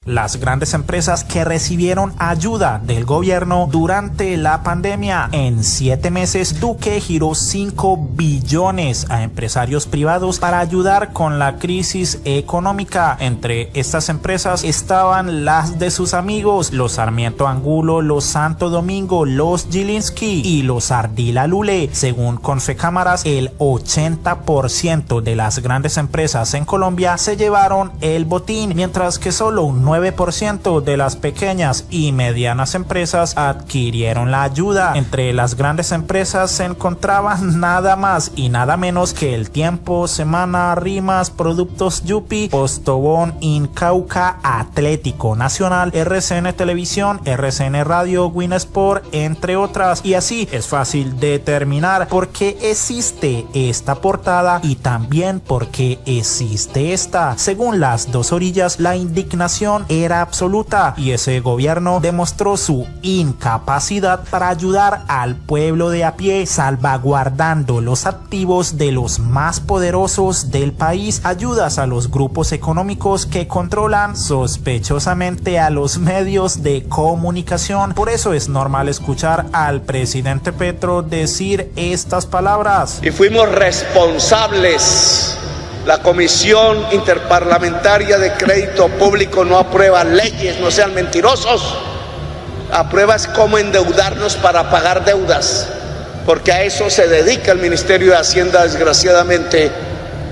Las grandes empresas que recibieron ayuda del gobierno durante la pandemia. En 7 meses, Duque giró 5 billones a empresarios privados para ayudar con la crisis económica. Entre estas empresas estaban las de sus amigos, los Sarmiento Angulo, los Santo Domingo, los Gilinski y los Ardila Lule. Según Confecámaras, el 80% de las grandes empresas en Colombia se llevaron el botín, mientras que solo un 9% de las pequeñas y medianas empresas adquirieron la ayuda. Entre las grandes empresas se encontraban nada más y nada menos que El Tiempo, Semana, Rimas, Productos Yupi, Postobón, Incauca, Atlético Nacional, RCN Televisión, RCN Radio, Winsport, entre otras. Y así es fácil determinar por qué existe esta portada y también por qué existe esta. Según las dos orillas, la indignación era absoluta y ese gobierno demostró su incapacidad para ayudar al pueblo de a pie, salvaguardando los activos de los más poderosos del país, ayudas a los grupos económicos que controlan sospechosamente a los medios de comunicación. Por eso es normal escuchar al presidente Petro decir estas palabras. Y fuimos responsables. La Comisión Interparlamentaria de Crédito Público no aprueba leyes, no sean mentirosos. Aprueba es cómo endeudarnos para pagar deudas, porque a eso se dedica el Ministerio de Hacienda, desgraciadamente,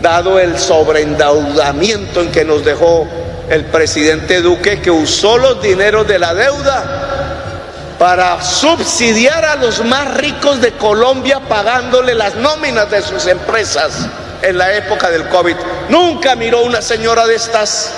dado el sobreendeudamiento en que nos dejó el presidente Duque, que usó los dineros de la deuda para subsidiar a los más ricos de Colombia, pagándole las nóminas de sus empresas. En la época del COVID, nunca miró una señora de estas,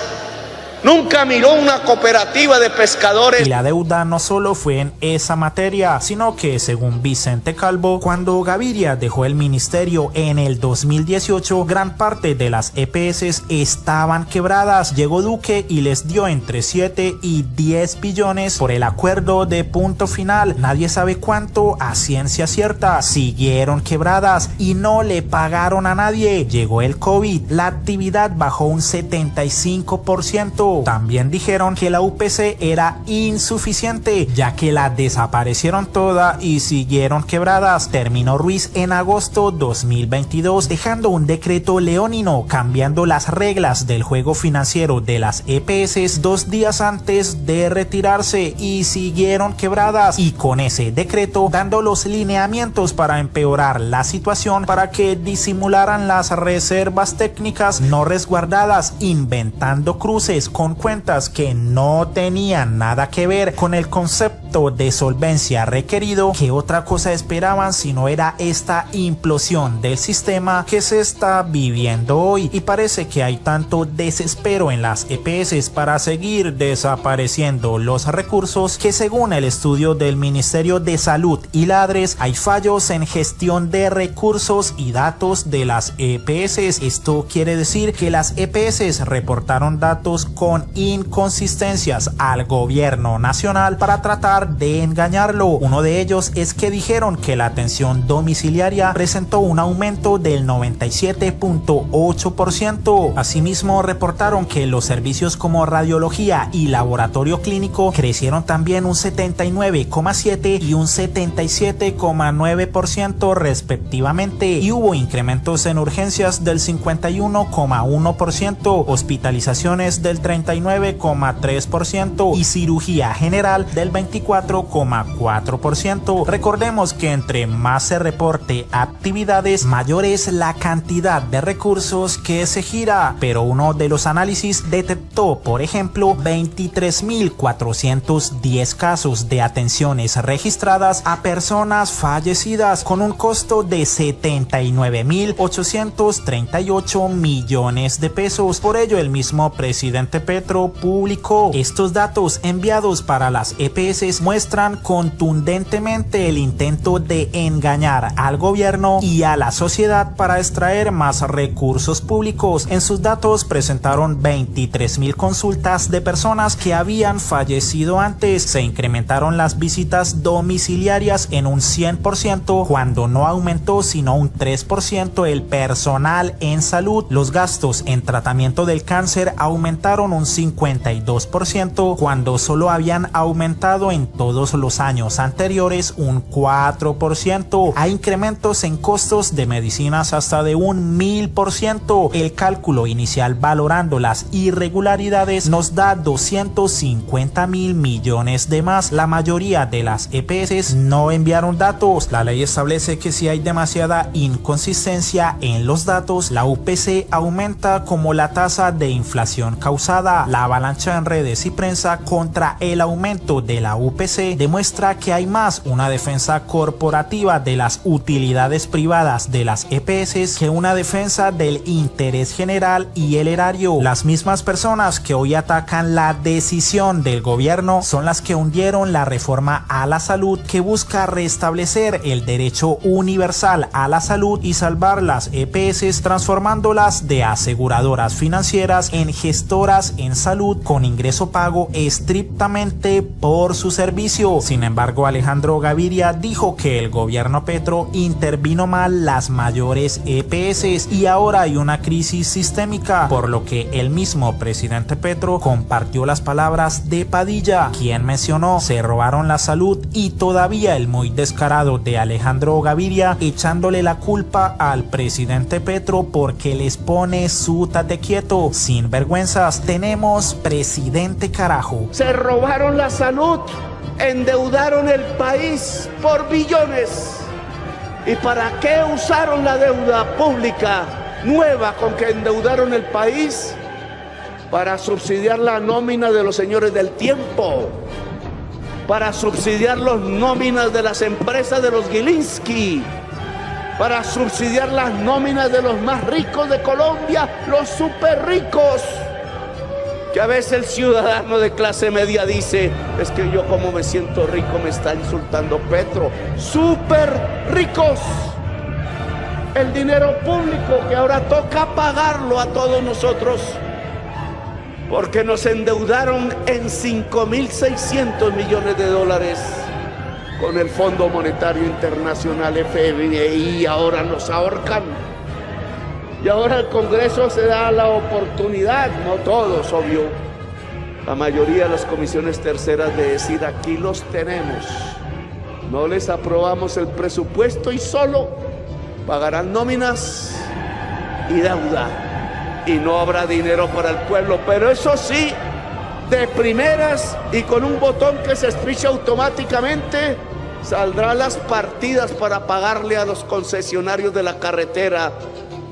nunca miró una cooperativa de pescadores. Y la deuda no solo fue en esa materia, sino que según Vicente Calvo, cuando Gaviria dejó el ministerio en el 2018, gran parte de las EPS estaban quebradas. Llegó Duque y les dio entre 7 y 10 billones por el acuerdo de punto final. Nadie sabe cuánto a ciencia cierta. Siguieron quebradas y no le pagaron a nadie. Llegó el COVID, la actividad bajó un 75%. También dijeron que la UPC era insuficiente, ya que la desaparecieron toda y siguieron quebradas. Terminó Ruiz en agosto 2022, dejando un decreto leonino cambiando las reglas del juego financiero de las EPS 2 días antes de retirarse y siguieron quebradas. Y con ese decreto dando los lineamientos para empeorar la situación para que disimularan las reservas técnicas no resguardadas, inventando cruces con cuentas que no tenían nada que ver con el concepto de solvencia requerido. ¿Qué otra cosa esperaban si no era esta implosión del sistema que se está viviendo hoy? Y parece que hay tanto desespero en las EPS para seguir desapareciendo los recursos que, según el estudio del Ministerio de Salud y Ladres, hay fallos en gestión de recursos y datos de las EPS. Esto quiere decir que las EPS reportaron datos con inconsistencias al gobierno nacional para tratar de engañarlo. Uno de ellos es que dijeron que la atención domiciliaria presentó un aumento del 97.8%. Asimismo, reportaron que los servicios como radiología y laboratorio clínico crecieron también un 79,7% y un 77,9% respectivamente, y hubo incrementos en urgencias del 51,1%, hospitalizaciones del 39,3% y cirugía general del 24,4%. Recordemos que entre más se reporte actividades, mayor es la cantidad de recursos que se gira, pero uno de los análisis detectó, por ejemplo, 23.410 casos de atenciones registradas a personas fallecidas con un costo de 79.838 millones de pesos. Por ello, el mismo presidente Petro publicó estos datos enviados para las EPS EPS muestran contundentemente el intento de engañar al gobierno y a la sociedad para extraer más recursos públicos. En sus datos presentaron 23.000 consultas de personas que habían fallecido antes. Se incrementaron las visitas domiciliarias en un 100% cuando no aumentó sino un 3% el personal en salud. Los gastos en tratamiento del cáncer aumentaron un 52% cuando solo habían aumentado en todos los años anteriores un 4%. Hay incrementos en costos de medicinas hasta de un 1000%. El cálculo inicial valorando las irregularidades nos da 250.000 millones de más. La mayoría de las EPS no enviaron datos. La ley establece que si hay demasiada inconsistencia en los datos, la UPC aumenta como la tasa de inflación causada. La avalancha en redes y prensa contra el aumento de la UPC demuestra que hay más una defensa corporativa de las utilidades privadas de las EPS que una defensa del interés general y el erario. Las mismas personas que hoy atacan la decisión del gobierno son las que hundieron la reforma a la salud que busca restablecer el derecho universal a la salud y salvar las EPS transformándolas de aseguradoras financieras en gestoras en salud con ingreso pago estrictamente por su servicio. Sin embargo, Alejandro Gaviria dijo que el gobierno Petro intervino mal las mayores EPS y ahora hay una crisis sistémica, por lo que el mismo presidente Petro compartió las palabras de Padilla, quien mencionó: se robaron la salud, y todavía el muy descarado de Alejandro Gaviria echándole la culpa al presidente Petro porque les pone su tate quieto. Sin vergüenzas, tenemos presidente carajo. Se robaron la salud, endeudaron el país por billones. ¿Y para qué usaron la deuda pública nueva con que endeudaron el país? Para subsidiar la nómina de los señores del tiempo, para subsidiar las nóminas de las empresas de los Gilinski, para subsidiar las nóminas de los más ricos de Colombia, los súper ricos. Que a veces el ciudadano de clase media dice: es que yo como me siento rico, me está insultando Petro. Súper ricos. El dinero público que ahora toca pagarlo a todos nosotros, porque nos endeudaron en 5.600 millones de dólares con el Fondo Monetario Internacional, FMI, y ahora nos ahorcan. Y ahora el Congreso se da la oportunidad, no todos, obvio, la mayoría de las comisiones terceras, de decir: aquí los tenemos, no les aprobamos el presupuesto y solo pagarán nóminas y deuda, y no habrá dinero para el pueblo. Pero eso sí, de primeras y con un botón que se estricha automáticamente, saldrán las partidas para pagarle a los concesionarios de la carretera,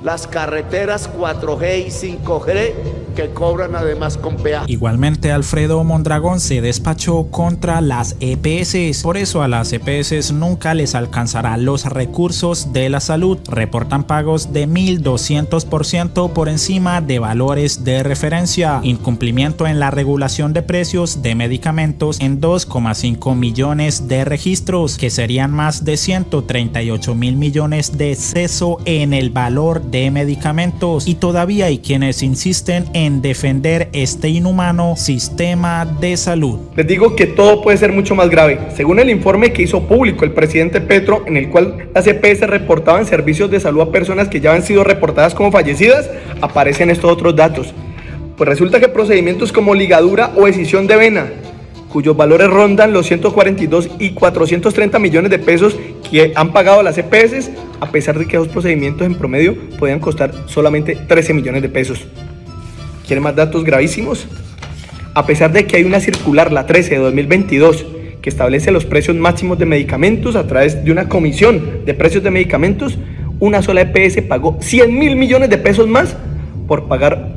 las carreteras 4G y 5G que cobran además con peaje. Igualmente, Alfredo Mondragón se despachó contra las EPS. Por eso a las EPS nunca les alcanzará los recursos de la salud. Reportan pagos de 1.200% por encima de valores de referencia. Incumplimiento en la regulación de precios de medicamentos en 2,5 millones de registros, que serían más de 138.000 millones de exceso en el valor de medicamentos. Y todavía hay quienes insisten en defender este inhumano sistema de salud. Les digo que todo puede ser mucho más grave. Según el informe que hizo público el presidente Petro, en el cual las EPS reportaban servicios de salud a personas que ya han sido reportadas como fallecidas, aparecen estos otros datos. Pues resulta que procedimientos como ligadura o escisión de vena, cuyos valores rondan los 142 y 430 millones de pesos que han pagado las EPS, a pesar de que esos procedimientos en promedio podían costar solamente 13 millones de pesos. ¿Quieren más datos gravísimos? A pesar de que hay una circular, la 13 de 2022, que establece los precios máximos de medicamentos a través de una comisión de precios de medicamentos, una sola EPS pagó 100.000 millones de pesos más por pagar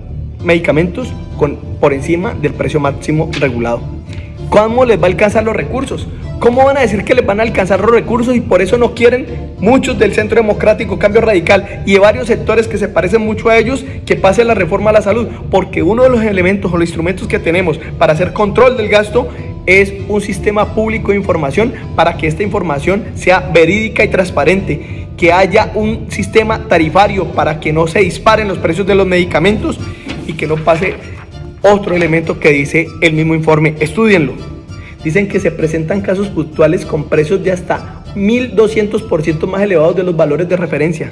medicamentos por encima del precio máximo regulado. ¿Cómo les va a alcanzar los recursos? ¿Cómo van a decir que les van a alcanzar los recursos y por eso no quieren muchos del Centro Democrático Cambio Radical y de varios sectores que se parecen mucho a ellos que pase la reforma a la salud? Porque uno de los elementos o los instrumentos que tenemos para hacer control del gasto es un sistema público de información para que esta información sea verídica y transparente, que haya un sistema tarifario para que no se disparen los precios de los medicamentos y que no pase otro elemento que dice el mismo informe. Estúdienlo. Dicen que se presentan casos puntuales con precios de hasta 1.200% más elevados de los valores de referencia.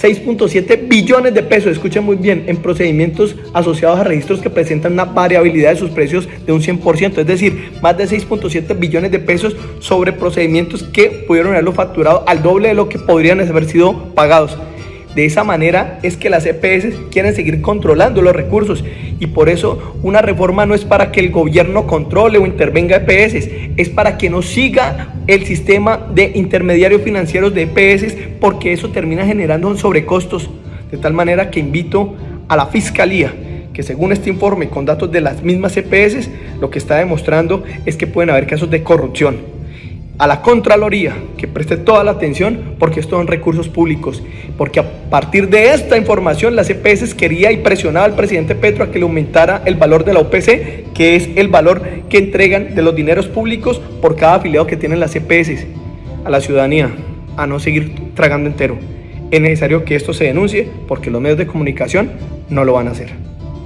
6.7 billones de pesos, escuchen muy bien, en procedimientos asociados a registros que presentan una variabilidad de sus precios de un 100%, es decir, más de 6.7 billones de pesos sobre procedimientos que pudieron haberlo facturado al doble de lo que podrían haber sido pagados. De esa manera es que las EPS quieren seguir controlando los recursos y por eso una reforma no es para que el gobierno controle o intervenga EPS, es para que no siga el sistema de intermediarios financieros de EPS, porque eso termina generando sobrecostos. De tal manera que invito a la Fiscalía, que según este informe con datos de las mismas EPS, lo que está demostrando es que pueden haber casos de corrupción. A la Contraloría, que preste toda la atención porque estos son recursos públicos, porque a partir de esta información las EPS quería y presionaba al presidente Petro a que le aumentara el valor de la OPC, que es el valor que entregan de los dineros públicos por cada afiliado que tienen las EPS a la ciudadanía, a no seguir tragando entero. Es necesario que esto se denuncie porque los medios de comunicación no lo van a hacer.